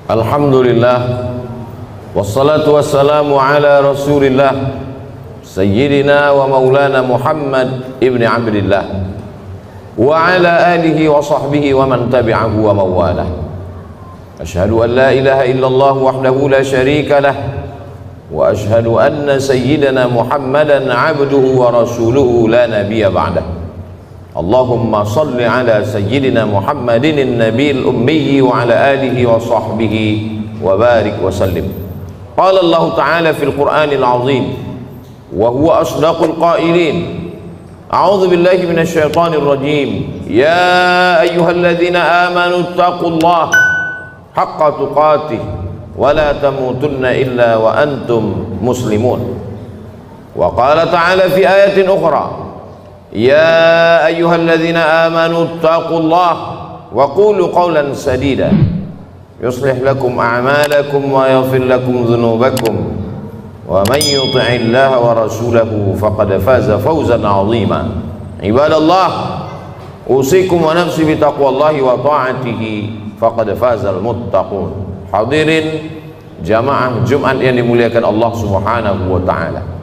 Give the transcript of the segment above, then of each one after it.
Alhamdulillah, wassalatu wassalamu ala rasulillah Sayyidina wa maulana Muhammad ibn Abdillah wa ala alihi wa sahbihi wa man tabi'ahu wa mawalah. Ashhadu an la ilaha illallah wahdahu la sharika lah wa ashhadu anna sayyidina Muhammadan abduhu wa rasuluhu la nabiyya ba'dah. Allahumma salli ala sayyidina Muhammadin nabiyil ummi wa ala alihi wa sahbihi wa barik wa sallim. Qala Allah ta'ala fil Qur'anil azim wa huwa asdaqul qailin. A'udzu billahi minasy syaithanir rajim. Ya ayyuhalladzina amanu taqullaha haqqa tuqatih wa la tamutunna illa wa antum muslimun. Wa qala ta'ala fi ayatin ukhra. Ya ayyuhalladzina amanu taqullaha wa qulu qawlan sadida yuslih lakum a'malakum wa yaghfir lakum dhunubakum wa man yuti'illaha wa rasulahu faqad faza fawzan 'azima. Ibadallah, usikum wa nafsi bi taqwallahi wa ta'atihi faqad fazal muttaqun. Hadirin jamaah Jumat yang dimuliakan Allah Subhanahu wa taala.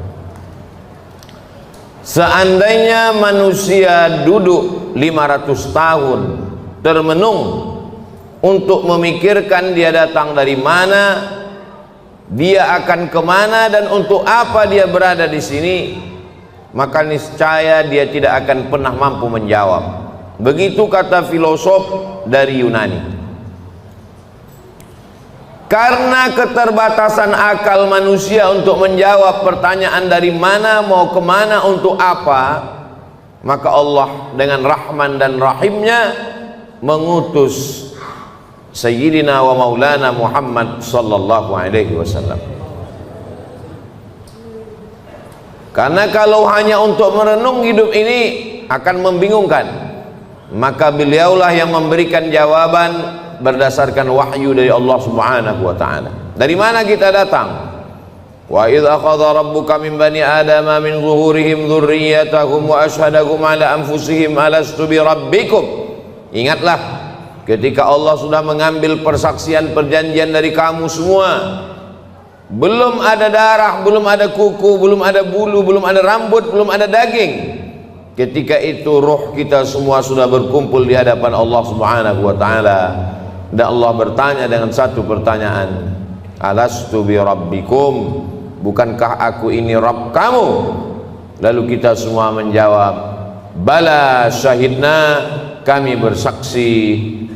Seandainya manusia duduk 500 tahun termenung untuk memikirkan dia datang dari mana, dia akan kemana, dan untuk apa dia berada di sini, maka niscaya dia tidak akan pernah mampu menjawab. Begitu kata filosof dari Yunani. Karena keterbatasan akal manusia untuk menjawab pertanyaan dari mana, mau kemana, untuk apa, maka Allah dengan Rahman dan Rahimnya mengutus Sayyidina wa Maulana Muhammad sallallahu alaihi wasallam. Karena kalau hanya untuk merenung hidup ini akan membingungkan, maka beliaulah yang memberikan jawaban berdasarkan wahyu dari Allah Subhanahu wa taala. Dari mana kita datang? Wa idz akhadha rabbuka min bani adama min zuhurihim dzurriyyatahum wa asyhadahum ala anfusihim alastu bi rabbikum. Ingatlah ketika Allah sudah mengambil persaksian perjanjian dari kamu semua. Belum ada darah, belum ada kuku, belum ada bulu, belum ada rambut, belum ada daging. Ketika itu ruh kita semua sudah berkumpul di hadapan Allah Subhanahu wa taala. Dan Allah bertanya dengan satu pertanyaan, alastu bi rabbikum, bukankah aku ini Rabb kamu? Lalu kita semua menjawab, bala syahidna, kami bersaksi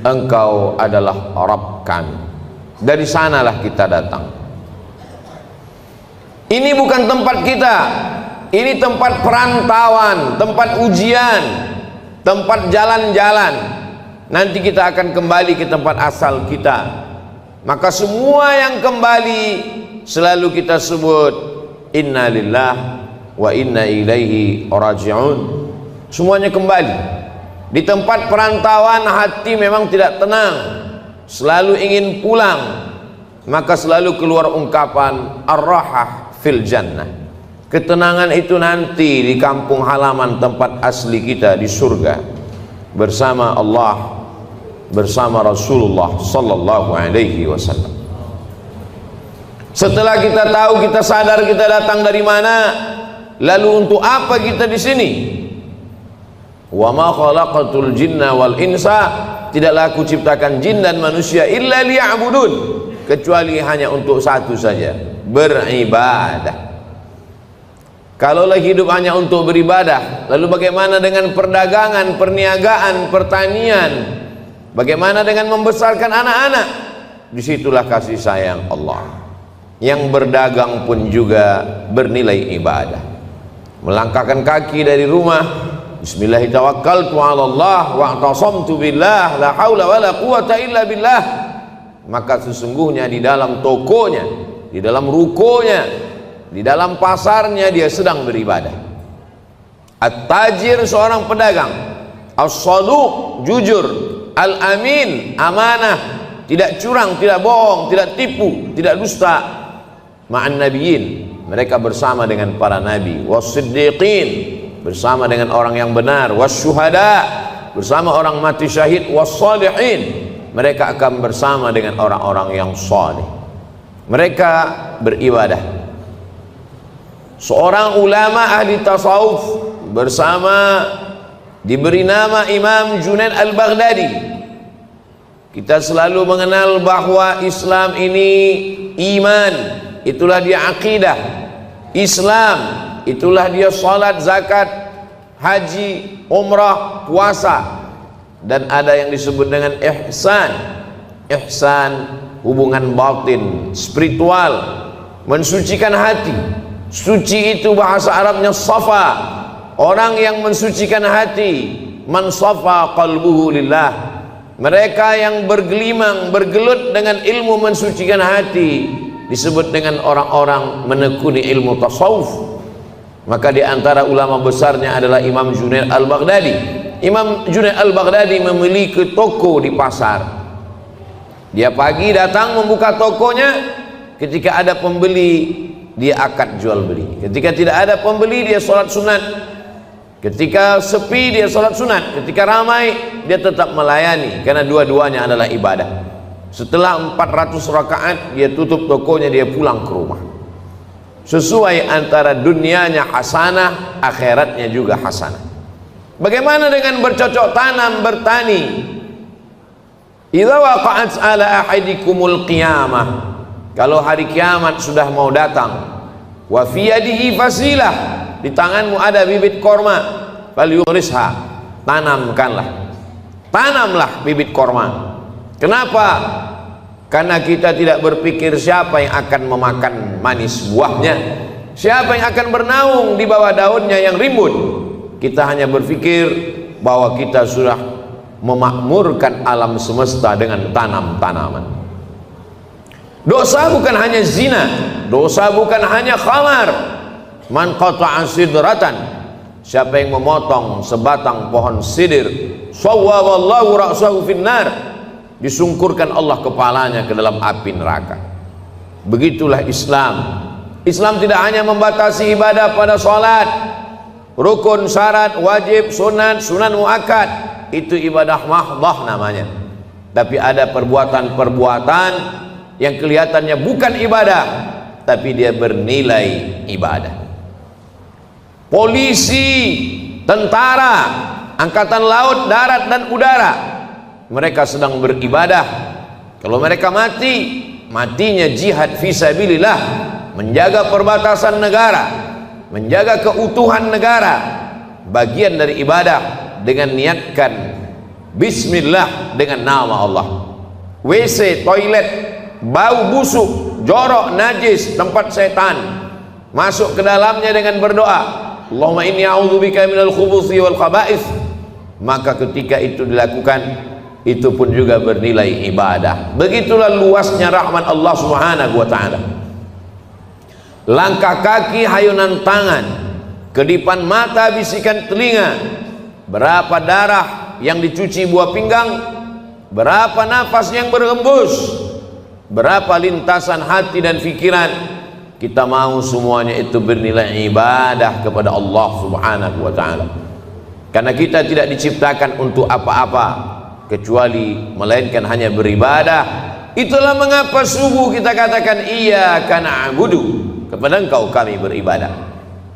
engkau adalah Rabb kami. Dari sanalah kita datang. Ini bukan tempat kita, ini tempat perantauan, tempat ujian, tempat jalan-jalan. Nanti kita akan kembali ke tempat asal kita. Maka semua yang kembali selalu kita sebut inna lillah wa inna ilaihi raji'un. Semuanya kembali. Di tempat perantauan hati memang tidak tenang, selalu ingin pulang. Maka selalu keluar ungkapan ar-rahah fil jannah. Ketenangan itu nanti di kampung halaman tempat asli kita di surga bersama Allah, bersama Rasulullah sallallahu alaihi wasallam. Setelah kita tahu, kita sadar kita datang dari mana, lalu untuk apa kita di sini? Wa ma khalaqatul jinna wal insa, tidaklah aku ciptakan jin dan manusia illa liya'budun, kecuali hanya untuk satu saja, beribadah. Kalaulah hidup hanya untuk beribadah, lalu bagaimana dengan perdagangan, perniagaan, pertanian? Bagaimana dengan membesarkan anak-anak? Disitulah kasih sayang Allah. Yang berdagang pun juga bernilai ibadah. Melangkahkan kaki dari rumah, bismillahirrahmanirrahim, Allah wa a'tasamtu billah la haula wa la quwata illa billah. Maka sesungguhnya di dalam tokonya, di dalam rukonya, di dalam pasarnya dia sedang beribadah. At-tajir seorang pedagang, as-saduq jujur, al-amin amanah, tidak curang, tidak bohong, tidak tipu, tidak dusta. Ma'an nabiyyin, mereka bersama dengan para nabi, was-siddiqin, bersama dengan orang yang benar, was-syuhada, bersama orang mati syahid, was-salihin, mereka akan bersama dengan orang-orang yang saleh. Mereka beribadah. Seorang ulama ahli tasawuf bersama diberi nama Imam Junaid Al-Baghdadi. Kita selalu mengenal bahwa Islam ini iman, itulah dia akidah. Islam itulah dia salat, zakat, haji, umrah, puasa. Dan ada yang disebut dengan ihsan. Ihsan hubungan batin, spiritual, mensucikan hati. Suci itu bahasa Arabnya safa. Orang yang mensucikan hati, man safa qalbuhu lillah. Mereka yang bergelimang, bergelut dengan ilmu mensucikan hati disebut dengan orang-orang menekuni ilmu tasawuf. Maka di antara ulama besarnya adalah Imam Junaid Al-Baghdadi. Imam Junaid Al-Baghdadi memiliki toko di pasar. Dia pagi datang membuka tokonya, ketika ada pembeli dia akad jual beli, ketika tidak ada pembeli dia sholat sunat, ketika sepi dia sholat sunat, ketika ramai dia tetap melayani, karena dua-duanya adalah ibadah. Setelah 400 rakaat dia tutup tokonya, dia pulang ke rumah. Sesuai antara dunianya hasanah, akhiratnya juga hasanah. Bagaimana dengan bercocok tanam, bertani? Idza waqa'at ala ahadikumul qiyamah, kalau hari kiamat sudah mau datang, wa fi yadihi fasilah, di tanganmu ada bibit korma, falyughrisha, tanamlah bibit korma. Kenapa? Karena kita tidak berpikir siapa yang akan memakan manis buahnya, siapa yang akan bernaung di bawah daunnya yang rimbun. Kita hanya berpikir bahwa kita sudah memakmurkan alam semesta dengan tanam-tanaman. Dosa bukan hanya zina, dosa bukan hanya khamar. Man qata'a sidratan, siapa yang memotong sebatang pohon sidir, sawwaballahu ra'sahu finnar, disungkurkan Allah kepalanya ke dalam api neraka. Begitulah Islam. Islam tidak hanya membatasi ibadah pada salat, rukun, syarat, wajib, sunat, sunan muakkad, itu ibadah mahdhah namanya. Tapi ada perbuatan-perbuatan yang kelihatannya bukan ibadah, tapi dia bernilai ibadah. Polisi, tentara, angkatan laut, darat dan udara, mereka sedang beribadah. Kalau mereka mati, matinya jihad fisabilillah, menjaga perbatasan negara, menjaga keutuhan negara, bagian dari ibadah. Dengan niatkan bismillah, dengan nama Allah. WC, toilet, bau busuk, jorok, najis, tempat setan, masuk ke dalamnya dengan berdoa, Allahumma inni a'udzubika minal khubuthi wal khaba'ith. Maka ketika itu dilakukan, itu pun juga bernilai ibadah. Begitulah luasnya rahmat Allah Subhanahu wa ta'ala. Langkah kaki, hayunan tangan, kedipan mata, bisikan telinga, berapa darah yang dicuci buah pinggang, berapa nafas yang berhembus, berapa lintasan hati dan pikiran, kita mau semuanya itu bernilai ibadah kepada Allah Subhanahu wa ta'ala. Karena kita tidak diciptakan untuk apa-apa kecuali melainkan hanya beribadah. Itulah mengapa subuh kita katakan iyyaka na'budu, kepada Engkau kami beribadah.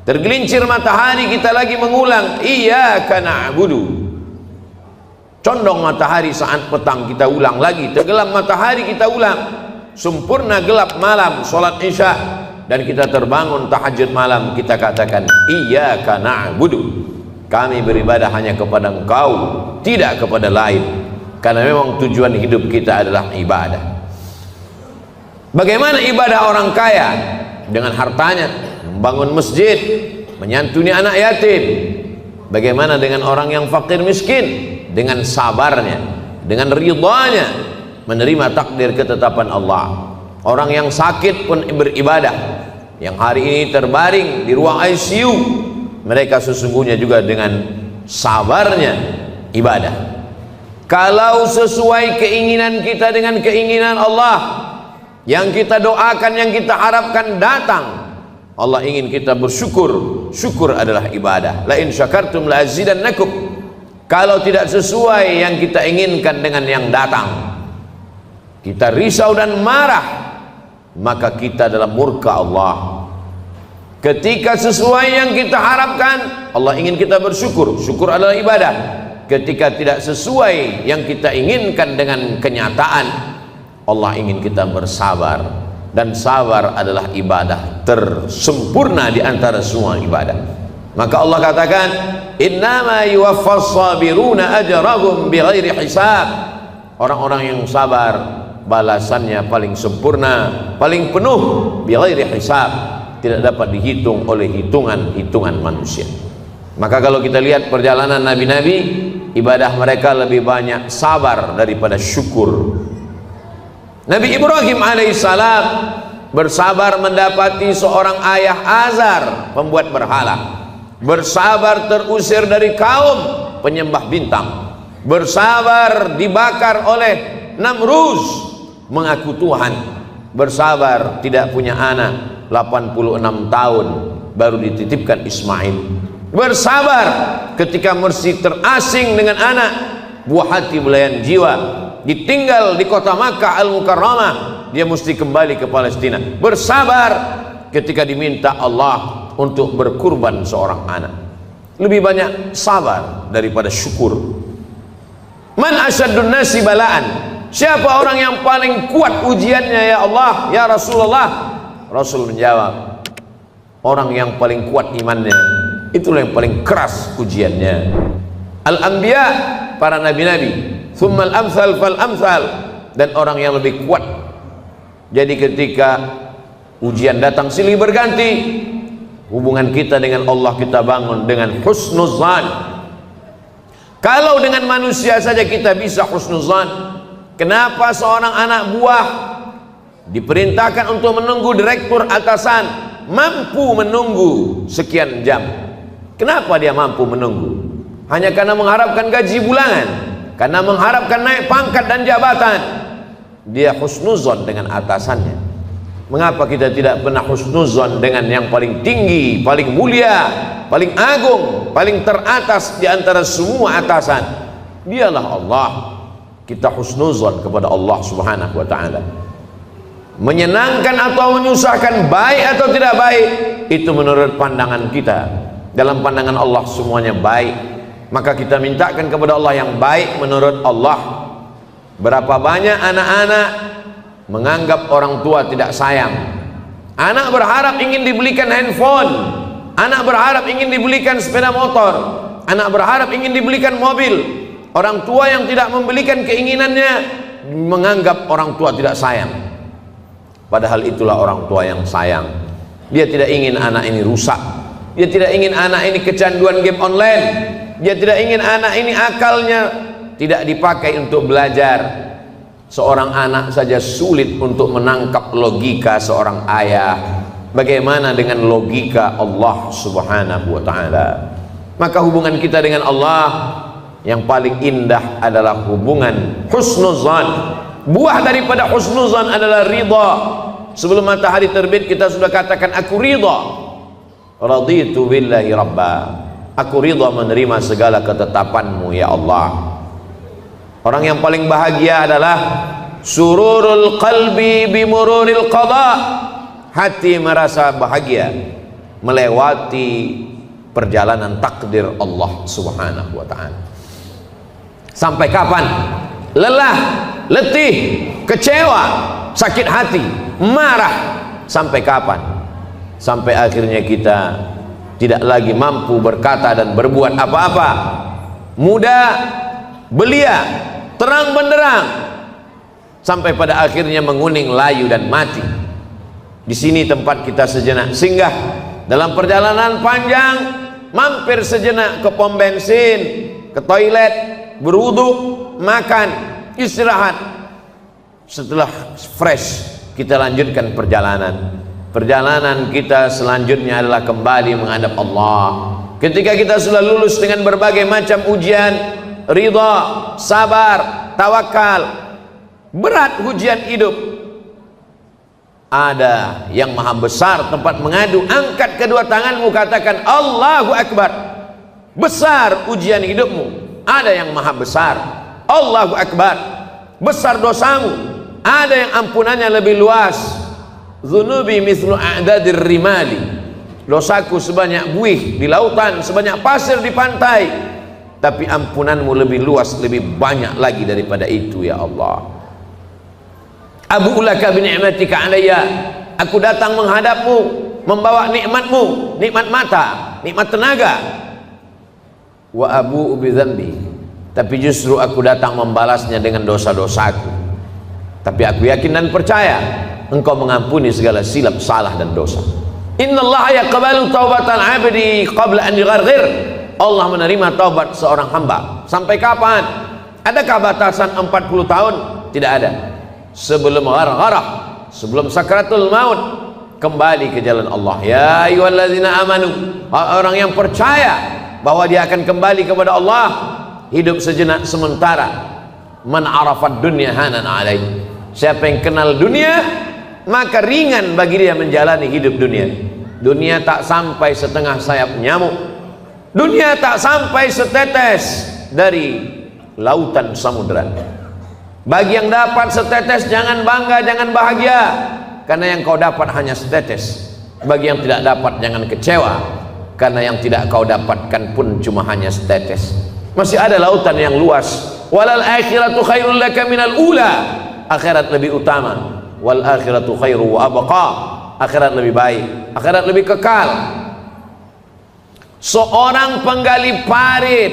Tergelincir matahari kita lagi mengulang iyyaka na'budu. Condong matahari saat petang kita ulang lagi, tenggelam matahari kita ulang, sempurna gelap malam sholat isya, dan kita terbangun tahajud malam, kita katakan iyyaka na'budu, kami beribadah hanya kepada Engkau, tidak kepada lain. Karena memang tujuan hidup kita adalah ibadah. Bagaimana ibadah orang kaya? Dengan hartanya membangun masjid, menyantuni anak yatim. Bagaimana dengan orang yang fakir miskin? Dengan sabarnya, dengan ridhanya, menerima takdir ketetapan Allah. Orang yang sakit pun beribadah, yang hari ini terbaring di ruang ICU, mereka sesungguhnya juga dengan sabarnya ibadah. Kalau sesuai keinginan kita dengan keinginan Allah, yang kita doakan, yang kita harapkan datang, Allah ingin kita bersyukur. Syukur adalah ibadah. La in syakartum la azidannakum. Kalau tidak sesuai yang kita inginkan dengan yang datang, kita risau dan marah, maka kita dalam murka Allah. Ketika sesuai yang kita harapkan, Allah ingin kita bersyukur. Syukur adalah ibadah. Ketika tidak sesuai yang kita inginkan dengan kenyataan, Allah ingin kita bersabar. Dan sabar adalah ibadah tersempurna di antara semua ibadah. Maka Allah katakan, innama yuwaffas sabiruna ajrahum bighairi hisab. Orang-orang yang sabar balasannya paling sempurna, paling penuh, bighairi hisab, tidak dapat dihitung oleh hitungan manusia. Maka kalau kita lihat perjalanan nabi-nabi, ibadah mereka lebih banyak sabar daripada syukur. Nabi Ibrahim alaihissalam bersabar mendapati seorang ayah Azar pembuat berhala, bersabar terusir dari kaum penyembah bintang, bersabar dibakar oleh Namruz mengaku Tuhan, bersabar tidak punya anak 86 tahun baru dititipkan Ismail, bersabar ketika mesti terasing dengan anak, buah hati belayan jiwa, ditinggal di kota Makkah Al-Mukarramah, dia mesti kembali ke Palestina, bersabar ketika diminta Allah untuk berkurban seorang anak. Lebih banyak sabar daripada syukur. Man asyaddun nasi balaan, siapa orang yang paling kuat ujiannya ya Allah, ya Rasulullah? Rasul menjawab, orang yang paling kuat imannya, itulah yang paling keras ujiannya. Al-anbiya, para nabi-nabi, thummal amsal fal amsal, dan orang yang lebih kuat. Jadi ketika ujian datang silih berganti, hubungan kita dengan Allah kita bangun dengan husnuzan. Kalau dengan manusia saja kita bisa husnuzan, kenapa seorang anak buah diperintahkan untuk menunggu direktur atasan mampu menunggu sekian jam? Kenapa dia mampu menunggu? Hanya karena mengharapkan gaji bulanan, karena mengharapkan naik pangkat dan jabatan. Dia husnuzon dengan atasannya. Mengapa kita tidak pernah husnuzon dengan yang paling tinggi, paling mulia, paling agung, paling teratas di antara semua atasan? Dialah Allah. Kita husnuzon kepada Allah subhanahu wa ta'ala. Menyenangkan atau menyusahkan, baik atau tidak baik, itu menurut pandangan kita. Dalam pandangan Allah semuanya baik. Maka kita mintakan kepada Allah yang baik menurut Allah. Berapa banyak anak-anak menganggap orang tua tidak sayang. Anak berharap ingin dibelikan handphone, anak berharap ingin dibelikan sepeda motor, anak berharap ingin dibelikan mobil. Orang tua yang tidak membelikan keinginannya menganggap orang tua tidak sayang. Padahal itulah orang tua yang sayang. Dia tidak ingin anak ini rusak, dia tidak ingin anak ini kecanduan game online, dia tidak ingin anak ini akalnya tidak dipakai untuk belajar. Seorang anak saja sulit untuk menangkap logika seorang ayah, bagaimana dengan logika Allah subhanahu wa ta'ala? Maka hubungan kita dengan Allah yang paling indah adalah hubungan husnuzan. Buah daripada husnuzan adalah ridha. Sebelum matahari terbit kita sudah katakan aku ridha, raditu billahi rabba, aku ridha menerima segala ketetapanmu ya Allah. Orang yang paling bahagia adalah sururul qalbi bimururil qada, hati merasa bahagia melewati perjalanan takdir Allah subhanahu wa ta'ala. Sampai kapan? Lelah, letih, kecewa, sakit hati, marah. Sampai kapan? Sampai akhirnya kita tidak lagi mampu berkata dan berbuat apa-apa. Muda, belia, terang benderang, sampai pada akhirnya menguning, layu dan mati. Di sini tempat kita sejenak singgah dalam perjalanan panjang, mampir sejenak ke pom bensin, ke toilet, berwudu, makan, istirahat. Setelah fresh kita lanjutkan perjalanan. Perjalanan kita selanjutnya adalah kembali menghadap Allah. Ketika kita sudah lulus dengan berbagai macam ujian, ridha, sabar, tawakal, berat ujian hidup, ada yang maha besar tempat mengadu. Angkat kedua tanganmu, katakan Allahu Akbar. Besar ujian hidupmu, ada yang maha besar. Allahu Akbar. Besar dosamu, ada yang ampunannya lebih luas. Dzunubi mithlu a'dadir rimali, dosaku sebanyak buih di lautan, sebanyak pasir di pantai, tapi ampunanmu lebih luas, lebih banyak lagi daripada itu ya Allah. Abu'u laka bi ni'matika alayya, aku datang menghadapmu membawa nikmatmu, nikmat mata, nikmat tenaga. Wa abu'u bi dzambi, tapi justru aku datang membalasnya dengan dosa-dosaku. Tapi aku yakin dan percaya Engkau mengampuni segala silap, salah dan dosa. Innallaha yaqbalu taubatal 'abdi qabla an yugharghir. Allah menerima taubat seorang hamba sampai kapan? Adakah batasan 40 tahun? Tidak ada. Sebelum ghargharah, sebelum sakratul maut, kembali ke jalan Allah. Ya ayyuhalladzina amanu, orang yang percaya bahwa dia akan kembali kepada Allah, hidup sejenak sementara. Man arafad dunya hanan alaih, siapa yang kenal dunia maka ringan bagi dia menjalani hidup dunia. Dunia tak sampai setengah sayap nyamuk, dunia tak sampai setetes dari lautan samudra. Bagi yang dapat setetes jangan bangga, jangan bahagia, karena yang kau dapat hanya setetes. Bagi yang tidak dapat jangan kecewa, karena yang tidak kau dapatkan pun cuma hanya setetes. Masih ada lautan yang luas. Walal akhiratu khairul laka minal ula, akhirat lebih utama. Wal akhiratu khairu wa abqa, akhirat lebih baik, akhirat lebih kekal. Seorang penggali parit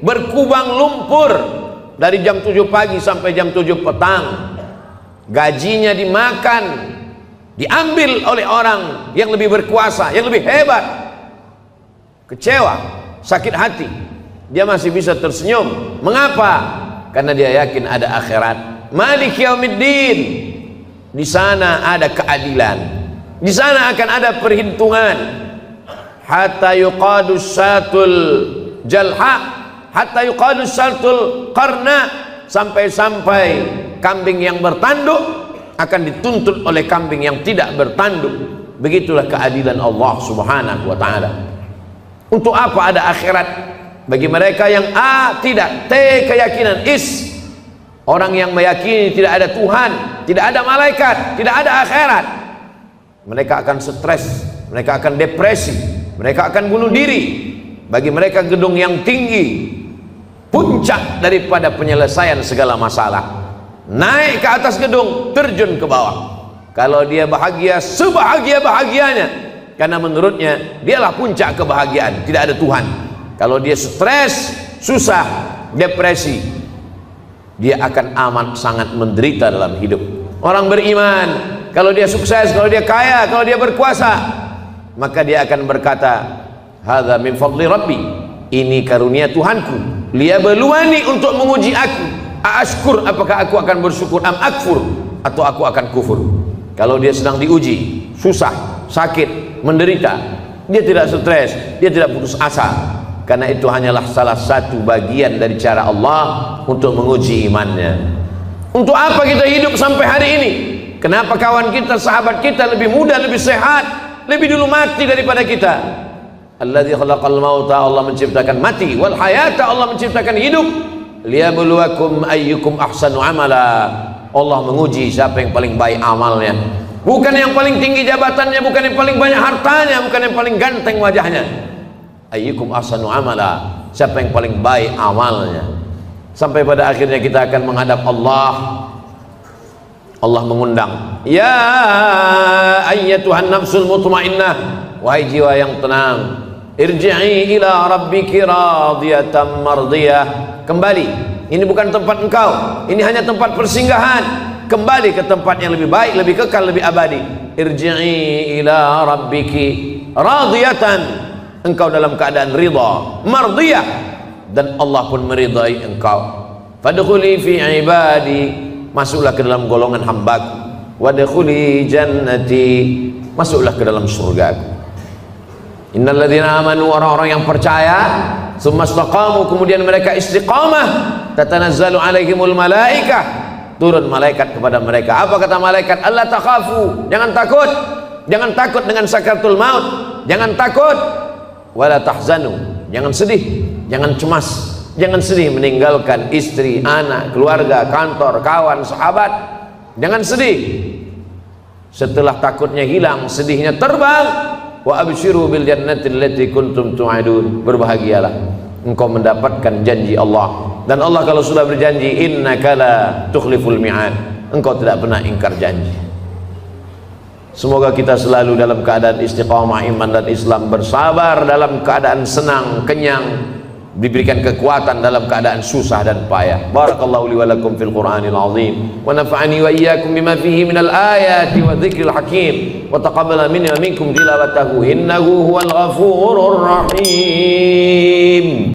berkubang lumpur dari jam 7 pagi sampai jam 7 petang, gajinya dimakan, diambil oleh orang yang lebih berkuasa, yang lebih hebat. Kecewa, sakit hati, dia masih bisa tersenyum. Mengapa? Karena dia yakin ada akhirat. Malik yaumiddin, di sana ada keadilan, di sana akan ada perhitungan. Hatta yuqadus satul jalha, hatta yuqadus satul qarna, sampai-sampai kambing yang bertanduk akan dituntut oleh kambing yang tidak bertanduk. Begitulah keadilan Allah subhanahu wa ta'ala. Untuk apa ada akhirat? Bagi mereka yang A, tidak, T, keyakinan, is, orang yang meyakini tidak ada Tuhan, tidak ada malaikat, tidak ada akhirat, mereka akan stres, mereka akan depresi, mereka akan bunuh diri. Bagi mereka gedung yang tinggi puncak daripada penyelesaian segala masalah. Naik ke atas gedung, terjun ke bawah. Kalau dia bahagia, sebahagia-bahagianya, karena menurutnya dialah puncak kebahagiaan, tidak ada Tuhan. Kalau dia stres, susah, depresi, dia akan amat sangat menderita dalam hidup. Orang beriman, kalau dia sukses, kalau dia kaya, kalau dia berkuasa, maka dia akan berkata, hadza min fadli rabbi, ini karunia Tuhanku, liyabluwani, untuk menguji aku, ashkur, apakah aku akan bersyukur, am akfur, atau aku akan kufur. Kalau dia sedang diuji, susah, sakit, menderita, dia tidak stres, dia tidak putus asa, karena itu hanyalah salah satu bagian dari cara Allah untuk menguji imannya. Untuk apa kita hidup sampai hari ini? Kenapa kawan kita, sahabat kita lebih muda, lebih sehat, lebih dulu mati daripada kita? Alladzi khalaqal mauta, Allah menciptakan mati, wal hayata, Allah menciptakan hidup, liyabluwakum ayyukum ahsanu amala. Allah menguji siapa yang paling baik amalnya, bukan yang paling tinggi jabatannya, bukan yang paling banyak hartanya, bukan yang paling ganteng wajahnya. Ayyukum ahsanu amala, siapa yang paling baik amalnya. Sampai pada akhirnya kita akan menghadap Allah. Allah mengundang, ya ayyatuhan nafsul mutmainnah, wahai jiwa yang tenang, irji'i ila rabbiki radiyatan mardiyah, kembali. Ini bukan tempat engkau, ini hanya tempat persinggahan. Kembali ke tempat yang lebih baik, lebih kekal, lebih abadi. Irji'i ila rabbiki radiyatan, engkau dalam keadaan ridha, mardiyah, dan Allah pun meridai engkau. Fadkhuli fi ibadi, masuklah ke dalam golongan hambaku. Wadkhuli jannati, masuklah ke dalam surgaku. Innal ladzina amanu, orang-orang yang percaya, tsumma istaqamu, kemudian mereka istiqamah, tatanazzalu alaihimul malaikah, turun malaikat kepada mereka. Apa kata malaikat? Allah takhafu, jangan takut, jangan takut dengan sakaratul maut, jangan takut. Wala tahzanu, jangan sedih, jangan cemas, jangan sedih meninggalkan istri, anak, keluarga, kantor, kawan, sahabat. Jangan sedih. Setelah takutnya hilang, sedihnya terbang. Wa abshiru bil jannati allati kuntum tu'adun. Berbahagialah, engkau mendapatkan janji Allah. Dan Allah kalau sudah berjanji, innaka la tukhliful mi'ad, engkau tidak pernah ingkar janji. Semoga kita selalu dalam keadaan istiqamah iman dan Islam, bersabar dalam keadaan senang, kenyang, diberikan kekuatan dalam keadaan susah dan payah. Barakallahu li wa lakum fil Qur'anil azim wa nafa'ani wa iyyakum bima fihi minal ayati wa dzikril hakim wa taqabbala minni wa minkum tilawatahu innahu huwal ghafurur rahim.